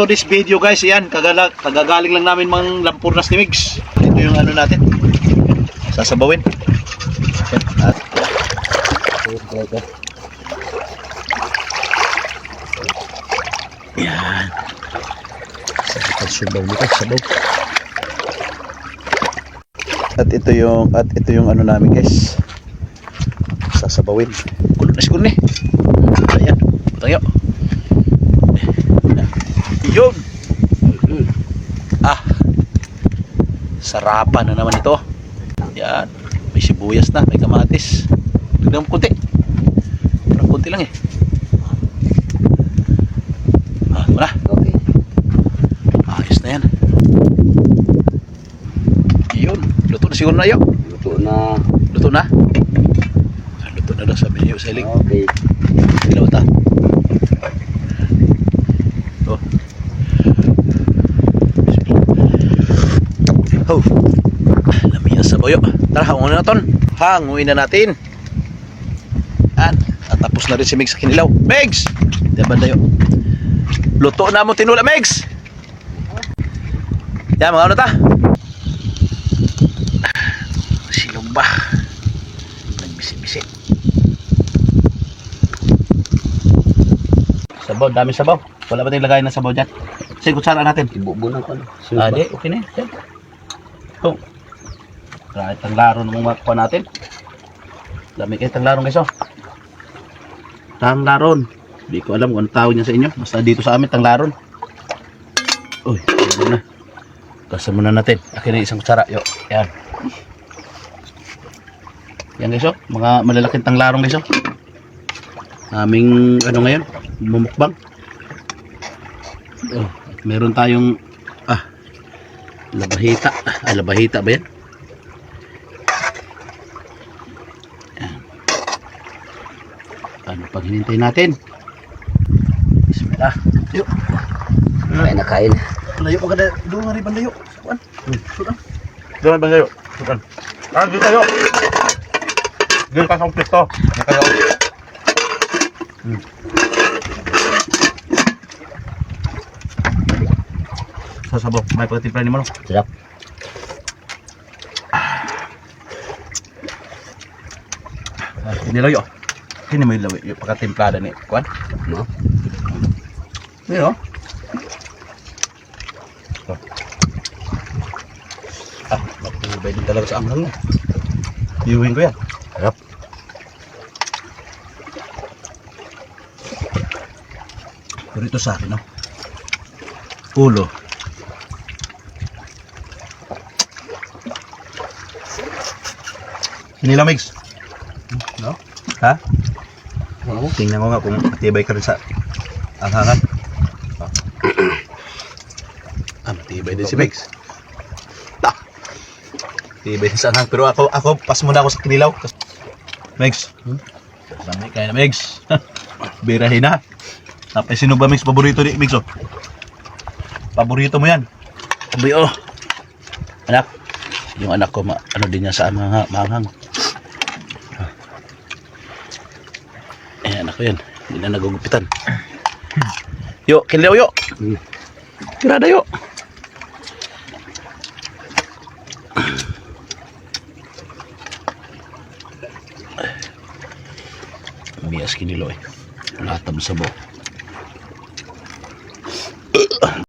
So this video guys, yan, kagagaling lang namin mga Lampurnas ni Migs. Ito yung ano natin, sasabawin. Yan. Sabaw nito, sabaw. At ito yung ano namin guys, sasabawin. Kulo na siguro ni. Ayan, tayo. Yun. Sarapan na naman ito. Yan, may sibuyas na, may kamatis. Tignan mo kunti. Parang kunti lang eh. Ito na. Okay. Ayos na yan. Yun, luto na siguro na yun. Luto na. Luto na? Luto na daw sabi niyo sa hiling. Okay. Ilaw ta. Oh. Lamiya sa boyo. Tara, hanguin na ton. Hanguin na natin. Yan. At tapos na rin si Migs sa kinilaw. Migs! Diyan ba tayo? Luto na mo tinula, Migs! Yan, mga ano ta? Silong ba? Nagbisi-bisi. Sabaw, dami sabaw. Wala ba tayong lagay ng sabaw dyan? Sige, kutsara natin. Ibubunan ko na. Di, okay na yan. Oh. Kahit ang laro na makuha natin. Dami kayo tanglaron guys, oh. Tanglaron. Hindi ko alam kung ano tawag niya sa inyo. Basta dito sa amin, tanglaron. Uy, ano na. Kasa muna natin. Akin na isang kutsara. Yo, yan. Yan guys, oh. Mga malalaking tanglaron guys, oh. Aming, ano ngayon, mumukbang. Oh, meron tayong, labahita. Labahita ba yan? Ano pag hinintay natin? Bismillah. Yuk. Kain na kain. Layo ko kada doon nga rin bandayo. Sukan. Sukan. Doon bandayo. Sukan. Dito tayo. Dito ka sa pwesto. Kayo. Sasabaw. May pagkatimpla ni Manong. Sarap. Inilayo. Ini may lawi yung pagkatimplada ni Kuan. No? Ini, no? Matubay din talaga sa anghang. Viewing ko yan. Sarap. Pero ito sa akin, no? Ulo. Inilang mix. No? Ha? Oo. Tingnan ko nga kung matibay ka rin sa anghangan. Matibay din si Mix. Matibay din sa anghang. Pero ako pas muna ako sa kinilaw. Mix. Dami kaya na Mix. Birahin na. Tapos sino ba Mix paborito ni Mix, oh? Paborito mo yan? Sabi, oh. Anak. Yung anak ko, ano din niya sa maanghang. Anak ko yan. Hindi na nagugupitan. Yo, kinilaw yo. Tirada yo. Bias kinilaw eh. Lahat ang sabaw.